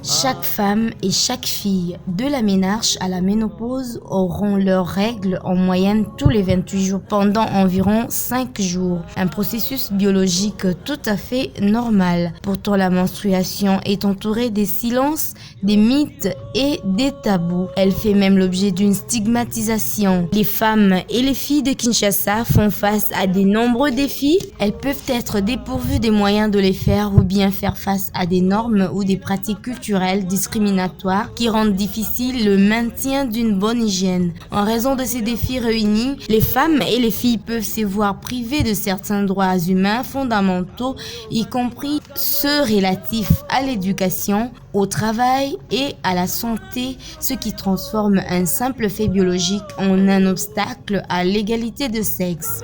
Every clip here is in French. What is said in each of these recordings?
Chaque femme et chaque fille, de la ménarche à la ménopause, auront leurs règles en moyenne tous les 28 jours pendant environ 5 jours. Un processus biologique tout à fait normal. Pourtant, la menstruation est entourée des silences, des mythes et des tabous. Elle fait même l'objet d'une stigmatisation. Les femmes et les filles de Kinshasa font face à de nombreux défis. Elles peuvent être dépourvues des moyens de les faire ou bien faire face à des normes ou des pratiques culturelles discriminatoires qui rendent difficile le maintien d'une bonne hygiène. En raison de ces défis réunis, les femmes et les filles peuvent se voir privées de certains droits humains fondamentaux, y compris ceux relatifs à l'éducation, au travail et à la santé, ce qui transforme un simple fait biologique en un obstacle à l'égalité de sexe.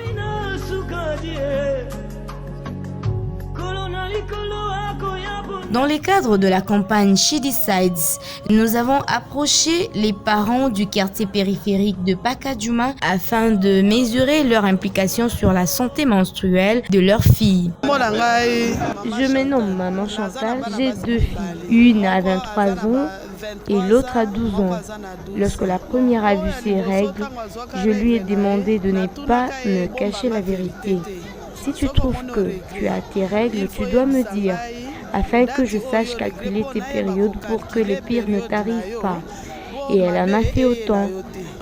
Dans le cadre de la campagne She Decides, nous avons approché les parents du quartier périphérique de Pacadjouma afin de mesurer leur implication sur la santé menstruelle de leurs filles. Je me nomme Maman Chantal, j'ai 2 filles, une à 23 ans et l'autre à 12 ans. Lorsque la première a vu ses règles, je lui ai demandé de ne pas me cacher la vérité. Si tu trouves que tu as tes règles, tu dois me dire, afin que je sache calculer tes périodes pour que le pire ne t'arrive pas. Et elle en a fait autant.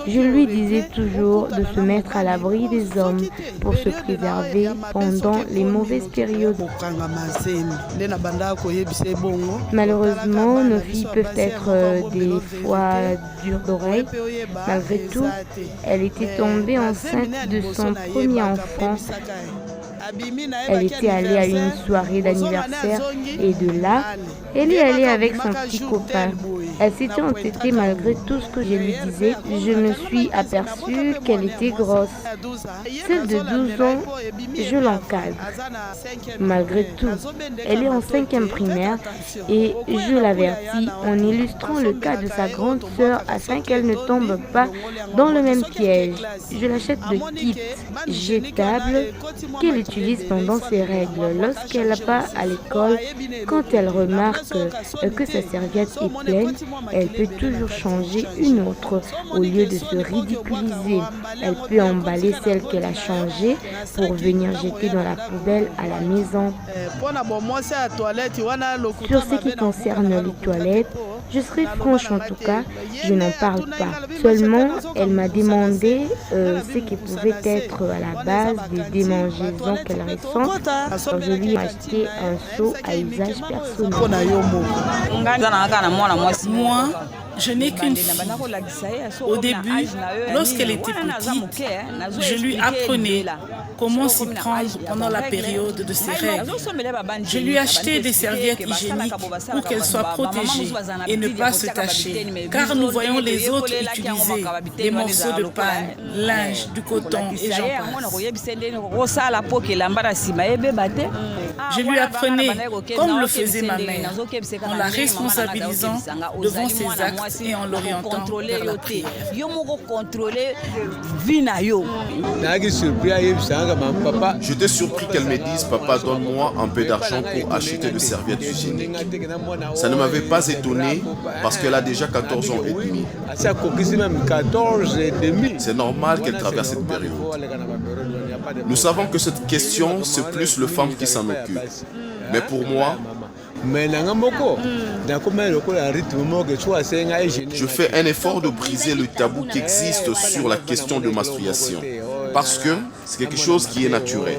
Je lui disais toujours de se mettre à l'abri des hommes pour se préserver pendant les mauvaises périodes. Malheureusement, nos filles peuvent être des fois dures d'oreille. Malgré tout, elle était tombée enceinte de son premier enfant. Elle était allée à une soirée d'anniversaire et de là, elle est allée avec son petit copain. Elle s'était entêtée malgré tout ce que je lui disais. Je me suis aperçue qu'elle était grosse. Celle de 12 ans, je l'encadre. Malgré tout, elle est en 5e primaire et je l'avertis en illustrant le cas de sa grande sœur afin qu'elle ne tombe pas dans le même piège. Je l'achète de kits jetables qu'elle utilise pendant ses règles. Lorsqu'elle va à l'école, quand elle remarque que sa serviette est pleine, elle peut toujours changer une autre au lieu de se ridiculiser. Elle peut emballer celle qu'elle a changée pour venir jeter dans la poubelle à la maison. Sur ce qui concerne les toilettes, je serai franche en tout cas, je n'en parle pas. Seulement, elle m'a demandé ce qui pouvait être à la base des démangeaisons qu'elle ressent. Alors je lui ai acheté un seau à usage personnel. Moi, je n'ai qu'une fille. Au début, lorsqu'elle était petite, je lui apprenais comment s'y prendre pendant la période de ses règles. Je lui achetais des serviettes hygiéniques pour qu'elle soit protégée et ne pas se tacher. Car nous voyons les autres utiliser des morceaux de paille, linge, du coton et j'en passe. Je lui apprenais comme le faisait ma mère, en la responsabilisant devant ses actes et en l'orientant vers la prière. J'étais surpris qu'elle me dise « Papa, donne-moi un peu d'argent pour acheter des serviettes hygiéniques ». Ça ne m'avait pas étonné parce qu'elle a déjà 14 ans et demi. C'est normal qu'elle traverse cette période. Nous savons que cette question, c'est plus les femmes qui s'en occupent. Mais pour moi, je fais un effort de briser le tabou qui existe sur la question de menstruation. Parce que c'est quelque chose qui est naturel.